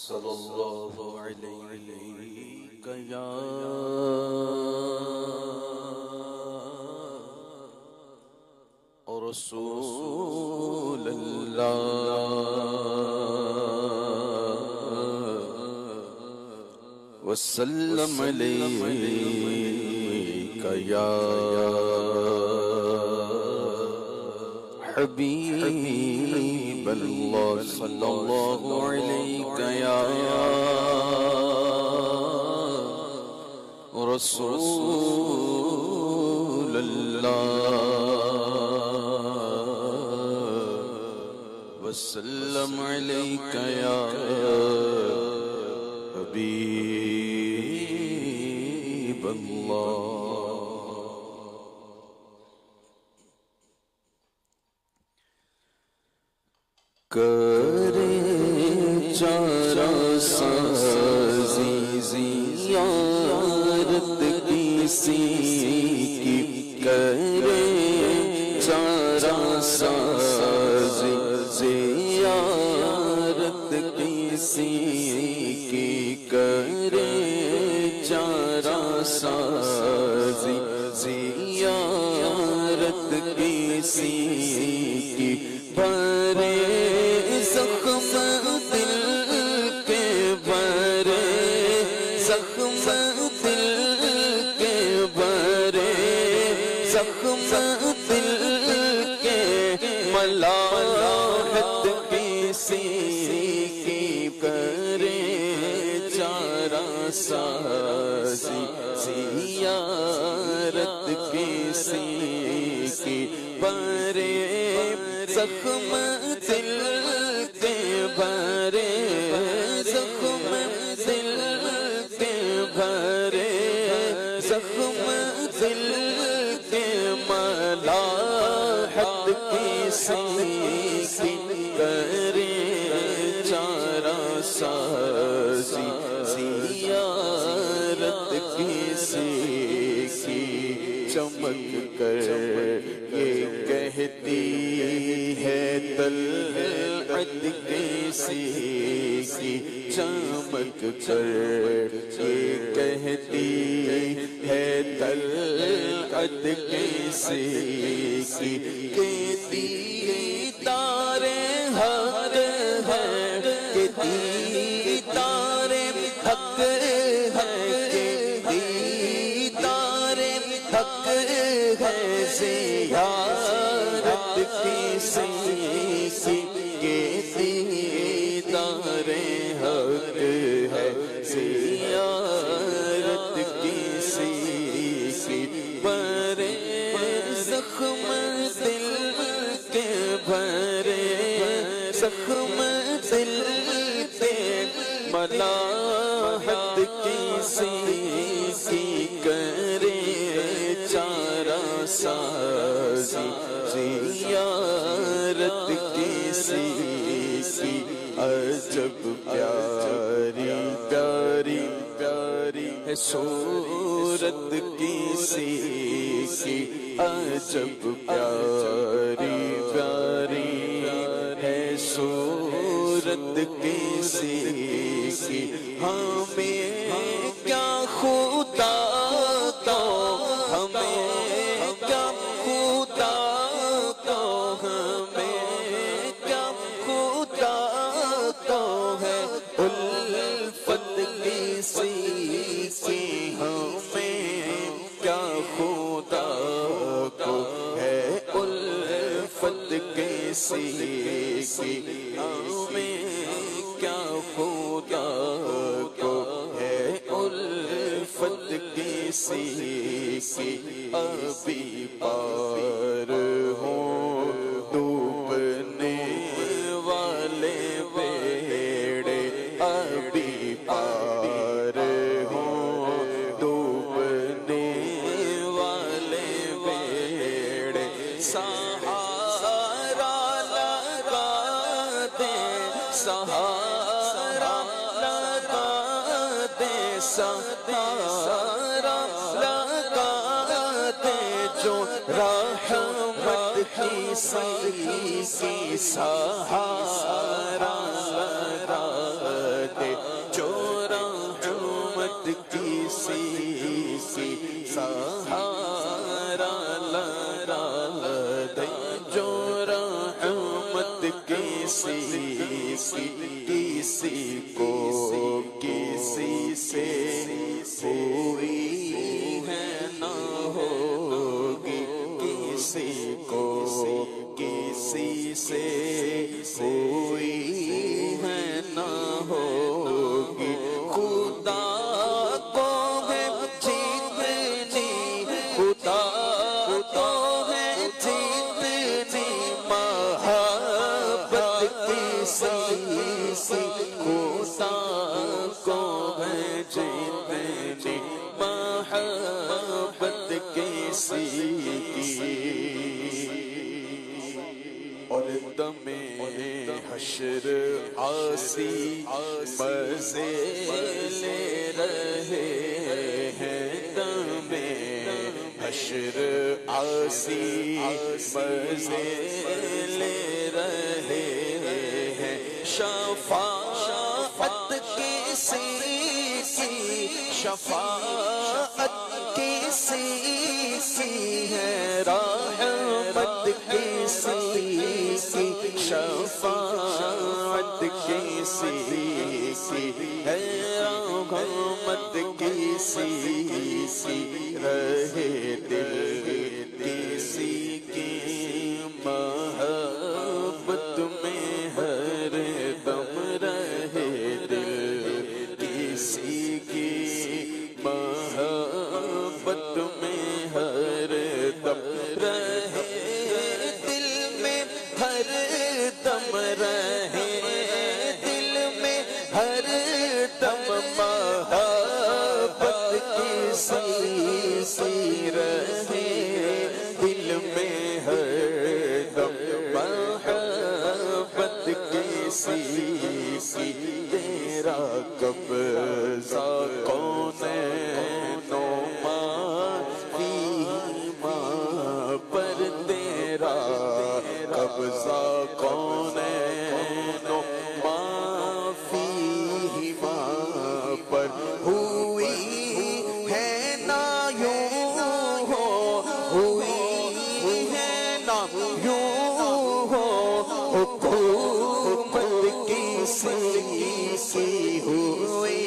صلی اللہ علیہ یا رسول اللہ وسلم علیک یا حبیب اللہ صلی اللہ علیہ یا رسول اللہ وسلم علیک یا حبیب اللہ کرے چارہ سازی زیارت کسی کی کرے چارہ سازی زیارت کسی کی کرے چارہ سازی زیارت کسی کی بھرے زخم دل کے بھرے زخم دل کے بھرے زخم دل کے ملاحت کسی کی کرے چارہ سازی زیارت کسی کی بھرے زخم دل کے بھرے زخم دل کے بھرے زخم دل کے ملاحت کسی کی کرے چارہ سازی زیارت کسی کی چمک کر یہ کہتی ہے طلعت کسی کی چمک کر یہ کہتی ہے طلعت کسی کی کہتی دیدار حق ہے کہتی دیدار حق ہے دیدار حق ہے زیارت کسی کی دیدار حق ہے زیارت کسی کی بھرے زخم دل کے بھرے زخم دل کے ملاحت کسی کی کرے چارہ سازی زیارت کسی کی عجب پیاری پیاری پیاری ہے صورت کسی کی عجب پیاری پیاری ہے صورت کسی کی ہمیں کیا خدا تو ہمیں کیا خدا تو ہمیں کیا خدا تو ہے الفت کسی کی ہمیں کیا خدا کو ہے الفت کسی کی ہمیں کیا خدا کو ہے الفت کسی کی ابھی پار ہوں ڈوبنے والے بیڑے ابھی پار ہوں ڈوبنے والے بیڑے سہارا لگا دے سہارا لگا دے سہارا لگا دے جو رحمت کسی کی سہارا لگا دے کو کسی سے ہوئی ہے نہ ہوگی، کسی کو کسی سے ہوئی ہے نہ ہوگی، خدا کو ہے جیتنی، خدا کو ہے جیتنی محبت کسی سے، خدا کو ہے جیتنی محبت کسی کی، اور دم حشر عاصی مزے لے رہے ہیں، دم حشر عاصی مزے لے رہے ہیں، شفاعت کسی کی، شفاعت کسی کی ہے، رحمت کسی کی، شفاعت کسی کی ہے، رحمت کسی کی، رہے دل کسی کی محبت میں ہر دم، رہے دل کسی کی محبت میں ہر دم، رہے دل میں ہر دم، رہے دل میں ہر دم محبت کسی سے، رہے دل میں ہر دم محبت کسی کی، تیرا قبضہ کونین و ما فیہما پر، تیرا قبضہ کونین و ما فیہما پر، ہوئی ہے نا یوں ہو، ہوئی ہے نا یوں ہو، حکومت کسی کی ہوئی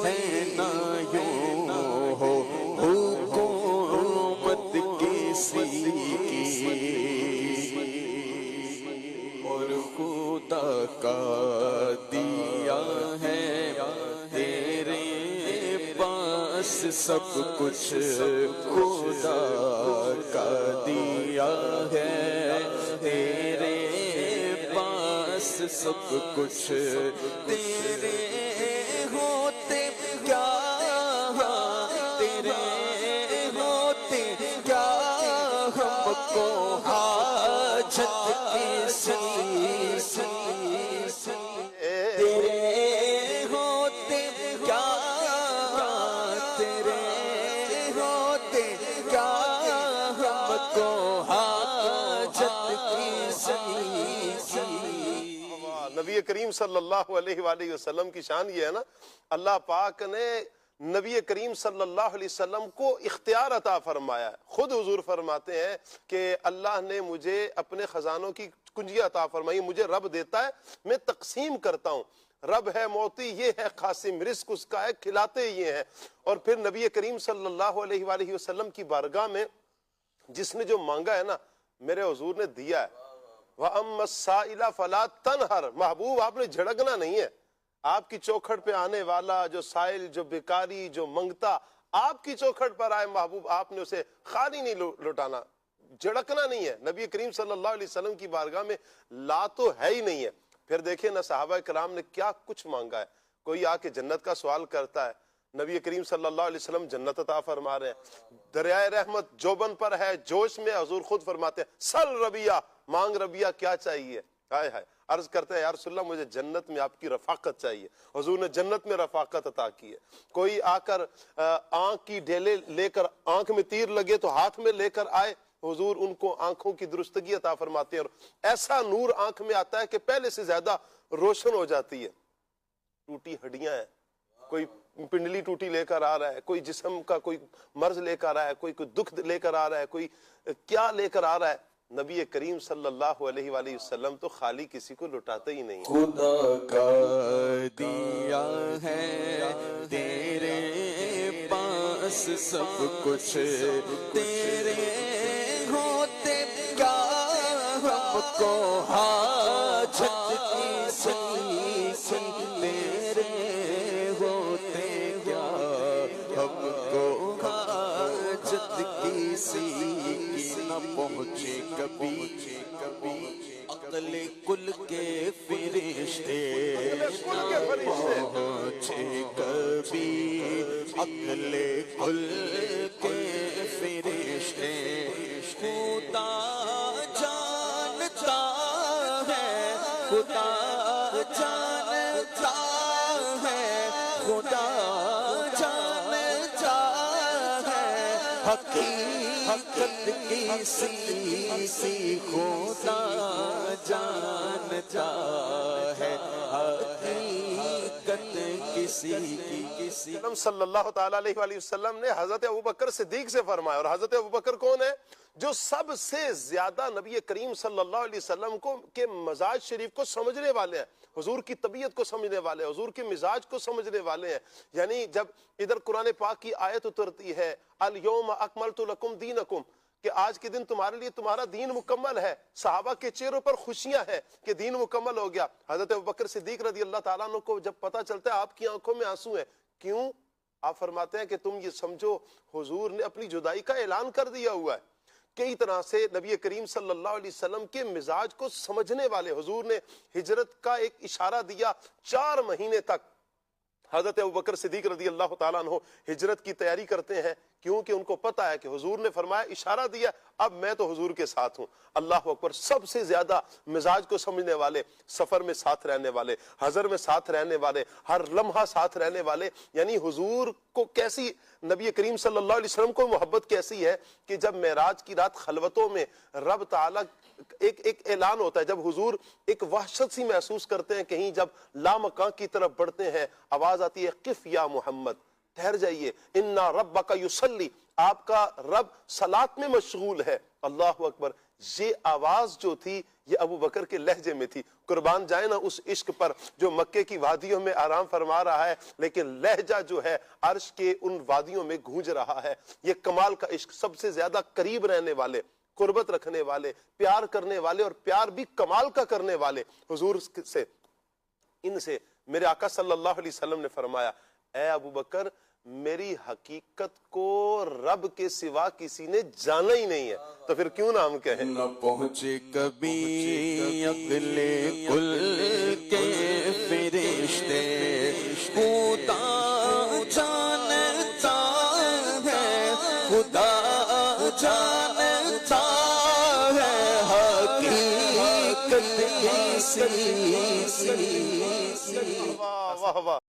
ہے نا یوں ہو، حکومت کسی کی، اور خدا کا دیا ہے تیرے پاس سب کچھ، خدا کا دیا ہے تیرے پاس سب کچھ، تیرے ہوتے کیا، تیرے ہوتے کیا ہم کو حاجت کسی سے، تیرے ہوتے کیا، تیرے ہوتے کیا ہم کو حاجت کسی سے۔ نبی کریم صلی اللہ علیہ وآلہ وسلم کی شان یہ ہے نا، اللہ پاک نے نبی کریم صلی اللہ علیہ وسلم کو اختیار عطا فرمایا ہے۔ خود حضور فرماتے ہیں کہ اللہ نے مجھے اپنے خزانوں کی کنجی عطا فرمائی، مجھے رب دیتا ہے، میں تقسیم کرتا ہوں، رب ہے موتی، یہ ہے قاسم، رزق اس کا ہے، کھلاتے یہ ہیں۔ اور پھر نبی کریم صلی اللہ علیہ وآلہ وسلم کی بارگاہ میں جس نے جو مانگا ہے نا، میرے حضور نے دیا ہے۔ وَأَمَّا السَّائِلَ فَلَا تَنْهَرْ، محبوب آپ نے جھڑکنا نہیں ہے، آپ کی چوکھٹ پہ آنے والا جو سائل، جو بیکاری، جو منگتا، آپ کی چوکھٹ پر آئے محبوب، آپ نے اسے خالی نہیں لوٹانا، جھڑکنا نہیں ہے۔ نبی کریم صلی اللہ علیہ وسلم کی بارگاہ میں لا تو ہے ہی نہیں ہے۔ پھر دیکھیں نا صحابہ کرام نے کیا کچھ مانگا ہے، کوئی آ کے جنت کا سوال کرتا ہے، نبی کریم صلی اللہ علیہ وسلم جنت عطا فرما رہے ہیں، دریائے رحمت جوبن پر ہے، جوش میں حضور خود فرماتے ہیں سل ربیہ، مانگ ربیہ کیا چاہیے، ہائے ہائے، عرض کرتے ہیں یا رسول اللہ مجھے جنت میں آپ کی رفاقت چاہیے، حضور نے جنت میں رفاقت عطا کی ہے۔ کوئی آ کر آنکھ کی ڈھیلے لے کر، آنکھ میں تیر لگے تو ہاتھ میں لے کر آئے، حضور ان کو آنکھوں کی درستگی عطا فرماتے ہیں، اور ایسا نور آنکھ میں آتا ہے کہ پہلے سے زیادہ روشن ہو جاتی ہے۔ ٹوٹی ہڈیاں ہیں، کوئی پنڈلی ٹوٹی لے کر آ رہا ہے، کوئی جسم کا کوئی مرض لے کر آ رہا ہے، کوئی دکھ لے کر آ رہا ہے، کوئی کیا لے کر آ رہا ہے، نبی کریم صلی اللہ علیہ وآلہ وسلم تو خالی کسی کو لٹاتے ہی نہیں. خدا کا دیا ہے تیرے پاس سب کچھ، تیرے ہوتے کیا ہم کو حاجت کسی، تیرے ہوتے کیا ہم کو حاجت کسی کی نہ پہنچے کبھی عقل کل کے فرشتے، پہنچے کبھی عقل کل کے فرشتے. خدا جانتا ہے، خدا جانتا ہے، خدا جانتا ہے حقیقت کسی خدا جانتا ہے، حقیقت کسی کی. صلی اللہ تعالیٰ علیہ وآلہ وسلم نے حضرت ابوبکر صدیق سے فرمایا، اور حضرت ابوبکر کون ہے؟ جو سب سے زیادہ نبی کریم صلی اللہ علیہ وسلم کے مزاج شریف کو سمجھنے والے ہیں، حضور کی طبیعت کو سمجھنے والے ہیں، حضور کے مزاج کو سمجھنے والے ہیں. یعنی جب ادھر قرآن پاک کی آیت اترتی ہے الیوم اکملت لکم دینکم، کہ آج کے دن تمہارے لیے تمہارا دین مکمل ہے، صحابہ کے چہروں پر خوشیاں ہیں کہ دین مکمل ہو گیا. حضرت ابوبکر صدیق رضی اللہ تعالیٰ عنہ کو جب پتہ چلتا ہے آپ کی آنکھوں میں آنسو ہیں. کیوں؟ آپ فرماتے ہیں کہ تم یہ سمجھو حضور نے اپنی جدائی کا اعلان کر دیا ہوا ہے. کئی طرح سے نبی کریم صلی اللہ علیہ وسلم کے مزاج کو سمجھنے والے حضور نے ہجرت کا ایک اشارہ دیا. 4 مہینے تک حضرت ابوبکر صدیق رضی اللہ تعالیٰ عنہ ہجرت کی تیاری کرتے ہیں، کیونکہ ان کو پتہ ہے کہ حضور نے فرمایا، اشارہ دیا، اب میں تو حضور کے ساتھ ہوں. اللہ اکبر. سب سے زیادہ مزاج کو سمجھنے والے، سفر میں ساتھ رہنے والے، حضر میں ساتھ رہنے والے، ہر لمحہ ساتھ رہنے والے. یعنی حضور کو کیسی، نبی کریم صلی اللہ علیہ وسلم کو محبت کیسی ہے کہ جب معراج کی رات خلوتوں میں رب تعالیٰ ایک اعلان ہوتا ہے، جب حضور ایک وحشت سی محسوس کرتے ہیں، کہیں جب لامکان کی طرف بڑھتے ہیں، آواز آتی ہے قف یا محمد، ٹھہر جائیے، انا ربک یصلی، آپ کا رب صلاۃ میں مشغول ہے. اللہ اکبر. یہ آواز جو تھی یہ ابو بکر کے لہجے میں تھی. قربان جائے نا اس عشق پر جو مکے کی وادیوں میں آرام فرما رہا ہے، لیکن لہجہ جو ہے عرش کے ان وادیوں میں گونج رہا ہے. یہ کمال کا عشق. سب سے زیادہ قریب رہنے والے، قربت رکھنے والے، پیار کرنے والے، اور پیار بھی کمال کا کرنے والے حضور سے، ان سے میرے آقا صلی اللہ علیہ وسلم نے فرمایا، اے ابو بکر، میری حقیقت کو رب کے سوا کسی نے جانا ہی نہیں ہے، تو پھر کیوں نہ ہم کہیں. نہ پہنچے کبھی عقل کل کے فرشتے، خدا جانتا ہے، خدا جانتا ہے حقیقت کسی. واہ واہ واہ.